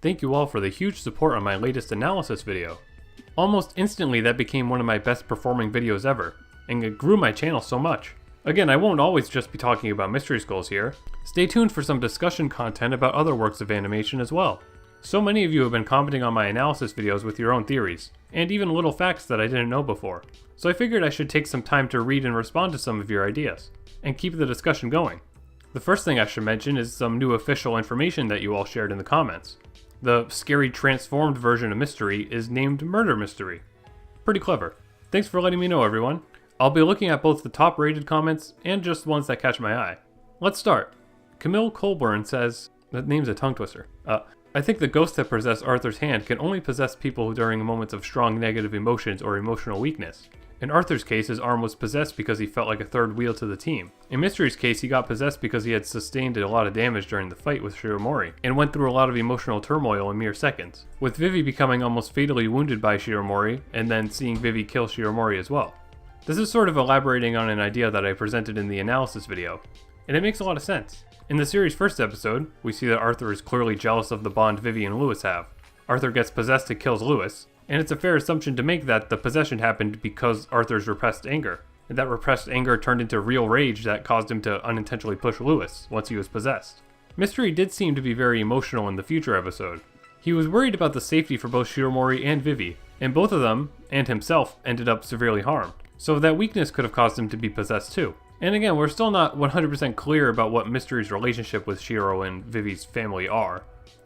Thank you all for the huge support on my latest analysis video. Almost instantly that became one of my best performing videos ever, and it grew my channel so much. Again, I won't always just be talking about mystery skulls here. Stay tuned for some discussion content about other works of animation as well. So many of you have been commenting on my analysis videos with your own theories, and even little facts that I didn't know before. So I figured I should take some time to read and respond to some of your ideas, and keep the discussion going. The first thing I should mention is some new official information that you all shared in the comments. The scary transformed version of Mystery is named Murder Mystery. Pretty clever. Thanks for letting me know, everyone. I'll be looking at both the top rated comments and just ones that catch my eye. Let's start. Camille Colburn says, that name's a tongue twister. I think the ghosts that possess Arthur's hand can only possess people during moments of strong negative emotions or emotional weakness. In Arthur's case, his arm was possessed because he felt like a third wheel to the team. In Mystery's case, he got possessed because he had sustained a lot of damage during the fight with Shiromori, and went through a lot of emotional turmoil in mere seconds, with Vivi becoming almost fatally wounded by Shiromori, and then seeing Vivi kill Shiromori as well. This is sort of elaborating on an idea that I presented in the analysis video, and it makes a lot of sense. In the series' first episode, we see that Arthur is clearly jealous of the bond Vivi and Lewis have. Arthur gets possessed and kills Lewis, and it's a fair assumption to make that the possession happened because Arthur's repressed anger, and that repressed anger turned into real rage that caused him to unintentionally push Lewis once he was possessed. Mystery did seem to be very emotional in the future episode. He was worried about the safety for both Shiromori and Vivi, and both of them, and himself, ended up severely harmed, so that weakness could have caused him to be possessed too. And again, we're still not 100% clear about what Mystery's relationship with Shiro and Vivi's family are.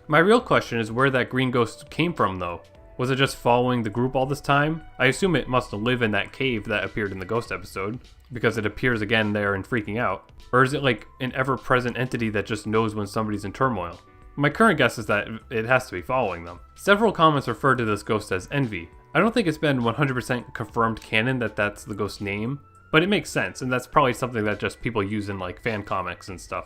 My real question is where that green ghost came from though. Was it just following the group all this time? I assume it must live in that cave that appeared in the ghost episode, because it appears again there and freaking out. Or is it like an ever-present entity that just knows when somebody's in turmoil? My current guess is that it has to be following them. Several comments refer to this ghost as Envy. I don't think it's been 100% confirmed canon that that's the ghost's name, but it makes sense, and that's probably something that just people use in like fan comics and stuff.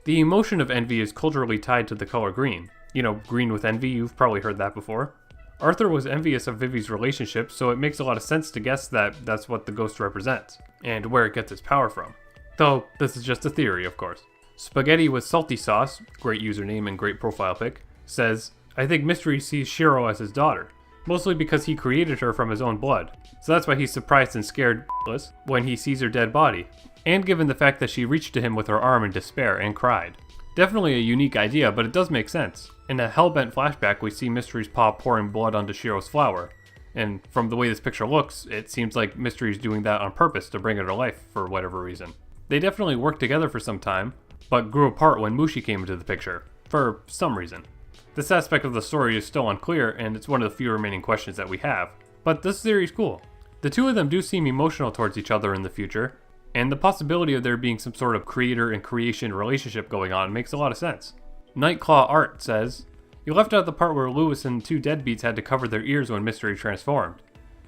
The emotion of envy is culturally tied to the color green. You know, green with envy, you've probably heard that before. Arthur was envious of Vivi's relationship, so it makes a lot of sense to guess that that's what the ghost represents, and where it gets its power from. Though, this is just a theory, of course. Spaghetti with Salty Sauce, great username and great profile pic, says, I think Mystery sees Shiro as his daughter, mostly because he created her from his own blood. So that's why he's surprised and scared when he sees her dead body, and given the fact that she reached to him with her arm in despair and cried. Definitely a unique idea, but it does make sense. In a Hellbent flashback, we see Mystery's paw pouring blood onto Shiro's flower, and from the way this picture looks, it seems like Mystery's doing that on purpose to bring her to life for whatever reason. They definitely worked together for some time, but grew apart when Mushi came into the picture, for some reason. This aspect of the story is still unclear, and it's one of the few remaining questions that we have, but this theory is cool. The two of them do seem emotional towards each other in the future, and the possibility of there being some sort of creator and creation relationship going on makes a lot of sense. Nightclaw Art says, you left out the part where Lewis and two deadbeats had to cover their ears when Mystery transformed.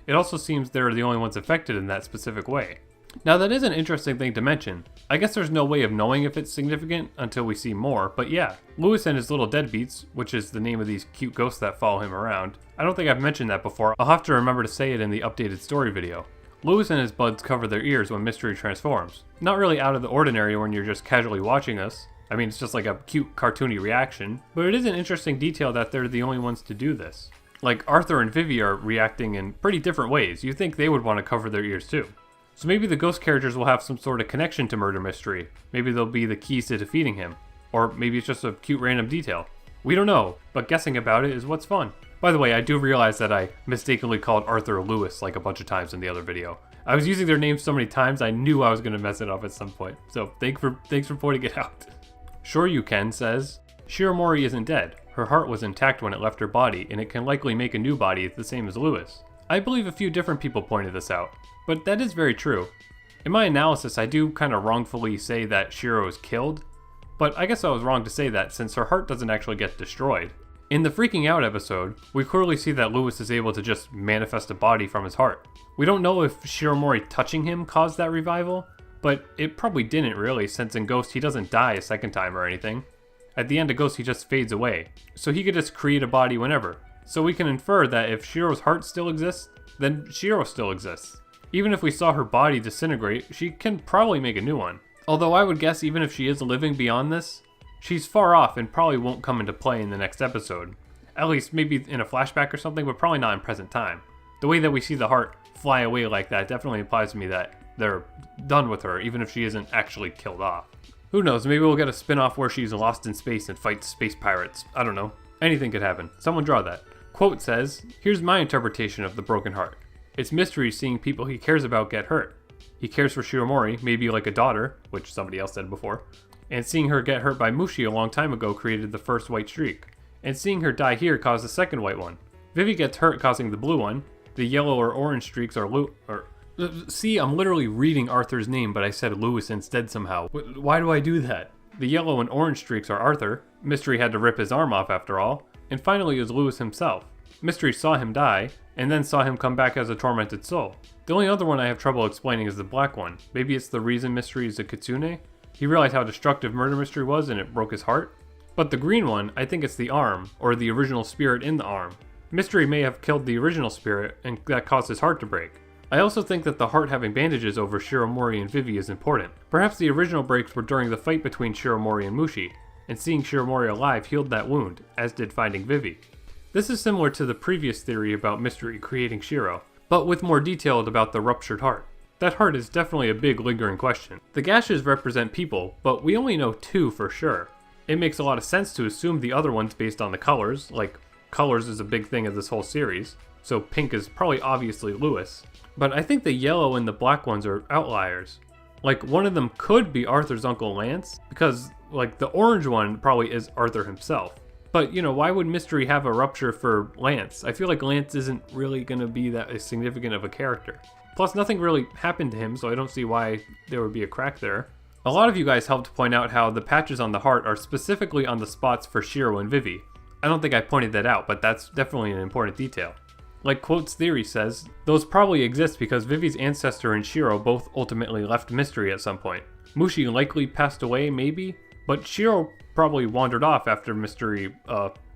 It also seems they're the only ones affected in that specific way. Now that is an interesting thing to mention. I guess there's no way of knowing if it's significant until we see more, but yeah, Lewis and his little deadbeats, which is the name of these cute ghosts that follow him around. I don't think I've mentioned that before, I'll have to remember to say it in the updated story video. Lewis and his buds cover their ears when Mystery transforms. Not really out of the ordinary when you're just casually watching this. I mean, it's just like a cute cartoony reaction, but it is an interesting detail that they're the only ones to do this. Like Arthur and Vivi are reacting in pretty different ways. You think they would want to cover their ears too. So maybe the ghost characters will have some sort of connection to Murder Mystery. Maybe they'll be the keys to defeating him. Or maybe it's just a cute random detail. We don't know, but guessing about it is what's fun. By the way, I do realize that I mistakenly called Arthur Lewis like a bunch of times in the other video. I was using their names so many times I knew I was going to mess it up at some point. So thanks for pointing it out. Sure You Can says, Shiromori isn't dead. Her heart was intact when it left her body, and it can likely make a new body the same as Lewis. I believe a few different people pointed this out, but that is very true. In my analysis, I do kind of wrongfully say that Shiro is killed, but I guess I was wrong to say that since her heart doesn't actually get destroyed. In the Freaking Out episode, we clearly see that Lewis is able to just manifest a body from his heart. We don't know if Shiromori touching him caused that revival, but it probably didn't really, since in Ghost he doesn't die a second time or anything. At the end of Ghost he just fades away, so he could just create a body whenever. So we can infer that if Shiro's heart still exists, then Shiro still exists. Even if we saw her body disintegrate, she can probably make a new one. Although I would guess even if she is living beyond this, she's far off and probably won't come into play in the next episode. At least maybe in a flashback or something, but probably not in present time. The way that we see the heart fly away like that definitely implies to me that they're done with her, even if she isn't actually killed off. Who knows, maybe we'll get a spin-off where she's lost in space and fights space pirates. I don't know. Anything could happen. Someone draw that. Quote says, "Here's my interpretation of the broken heart. It's mystery seeing people he cares about get hurt. He cares for Shiromori, maybe like a daughter," which somebody else said before, "and seeing her get hurt by Mushi a long time ago created the first white streak. And seeing her die here caused the second white one. Vivi gets hurt causing the blue one. The yellow or orange streaks are See, I'm literally reading Arthur's name, but I said Lewis instead somehow. Why do I do that? The yellow and orange streaks are Arthur. Mystery had to rip his arm off after all. And finally is Lewis himself. Mystery saw him die, and then saw him come back as a tormented soul. The only other one I have trouble explaining is the black one. Maybe it's the reason Mystery is a kitsune? He realized how destructive Murder Mystery was and it broke his heart? But the green one, I think it's the arm, or the original spirit in the arm. Mystery may have killed the original spirit, and that caused his heart to break. I also think that the heart having bandages over Shiromori and Vivi is important. Perhaps the original breaks were during the fight between Shiromori and Mushi, and seeing Shiromori alive healed that wound, as did finding Vivi. This is similar to the previous theory about Mystery creating Shiro, but with more detailed about the ruptured heart. That heart is definitely a big lingering question. The gashes represent people, but we only know 2 for sure. It makes a lot of sense to assume the other ones based on the colors, like colors is a big thing of this whole series, so pink is probably obviously Lewis. But I think the yellow and the black ones are outliers. Like, one of them could be Arthur's Uncle Lance, because, like, the orange one probably is Arthur himself. But, you know, why would Mystery have a rupture for Lance? I feel like Lance isn't really gonna be that significant of a character. Plus, nothing really happened to him, so I don't see why there would be a crack there. A lot of you guys helped point out how the patches on the heart are specifically on the spots for Shiro and Vivi. I don't think I pointed that out, but that's definitely an important detail. Like Quote's theory says, those probably exist because Vivi's ancestor and Shiro both ultimately left Mystery at some point. Mushi likely passed away, maybe, but Shiro probably wandered off after Mystery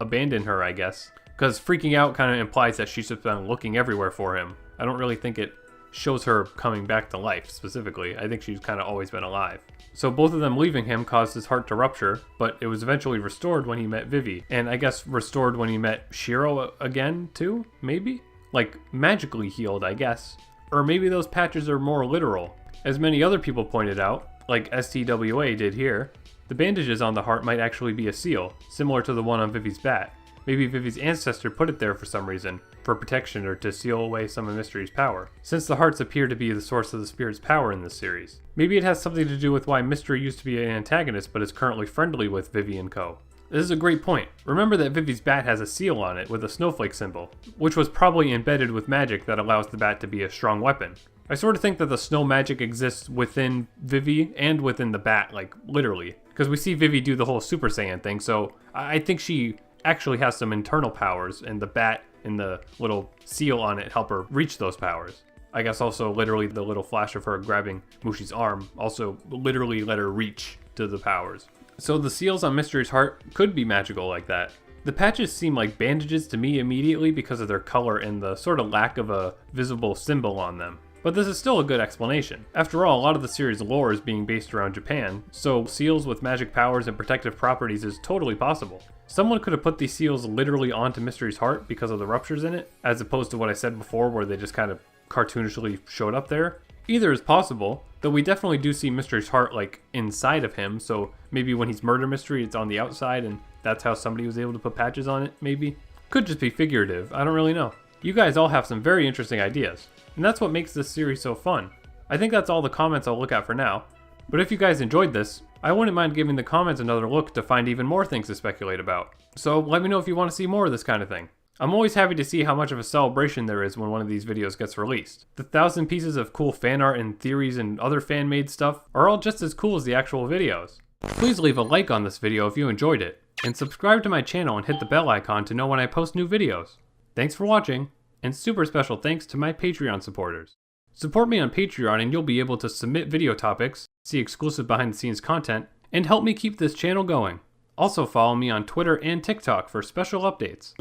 abandoned her, I guess. Because freaking out kind of implies that she's just been looking everywhere for him. I don't really think it shows her coming back to life, specifically. I think she's kind of always been alive. So both of them leaving him caused his heart to rupture, but it was eventually restored when he met Vivi. And I guess restored when he met Shiro again, too? Maybe? Like, magically healed, I guess. Or maybe those patches are more literal. As many other people pointed out, like STWA did here, the bandages on the heart might actually be a seal, similar to the one on Vivi's bat. Maybe Vivi's ancestor put it there for some reason, for protection or to seal away some of Mystery's power, since the hearts appear to be the source of the spirit's power in this series. Maybe it has something to do with why Mystery used to be an antagonist but is currently friendly with Vivi and co. This is a great point. Remember that Vivi's bat has a seal on it with a snowflake symbol, which was probably embedded with magic that allows the bat to be a strong weapon. I sort of think that the snow magic exists within Vivi and within the bat, like literally, because we see Vivi do the whole Super Saiyan thing, so I think she actually has some internal powers, and the bat and the little seal on it help her reach those powers. I guess also literally the little flash of her grabbing Mushi's arm also literally let her reach to the powers. So the seals on Mystery's heart could be magical like that. The patches seem like bandages to me immediately because of their color and the sort of lack of a visible symbol on them. But this is still a good explanation. After all, a lot of the series' lore is being based around Japan, so seals with magic powers and protective properties is totally possible. Someone could have put these seals literally onto Mystery's heart because of the ruptures in it, as opposed to what I said before where they just kind of cartoonishly showed up there. Either is possible, though we definitely do see Mystery's heart like inside of him, so maybe when he's Murder Mystery it's on the outside and that's how somebody was able to put patches on it, maybe? Could just be figurative, I don't really know. You guys all have some very interesting ideas, and that's what makes this series so fun. I think that's all the comments I'll look at for now, but if you guys enjoyed this, I wouldn't mind giving the comments another look to find even more things to speculate about. So let me know if you want to see more of this kind of thing. I'm always happy to see how much of a celebration there is when one of these videos gets released. The 1,000 pieces of cool fan art and theories and other fan-made stuff are all just as cool as the actual videos. Please leave a like on this video if you enjoyed it, and subscribe to my channel and hit the bell icon to know when I post new videos. Thanks for watching, and super special thanks to my Patreon supporters. Support me on Patreon and you'll be able to submit video topics, see exclusive behind-the-scenes content, and help me keep this channel going. Also follow me on Twitter and TikTok for special updates.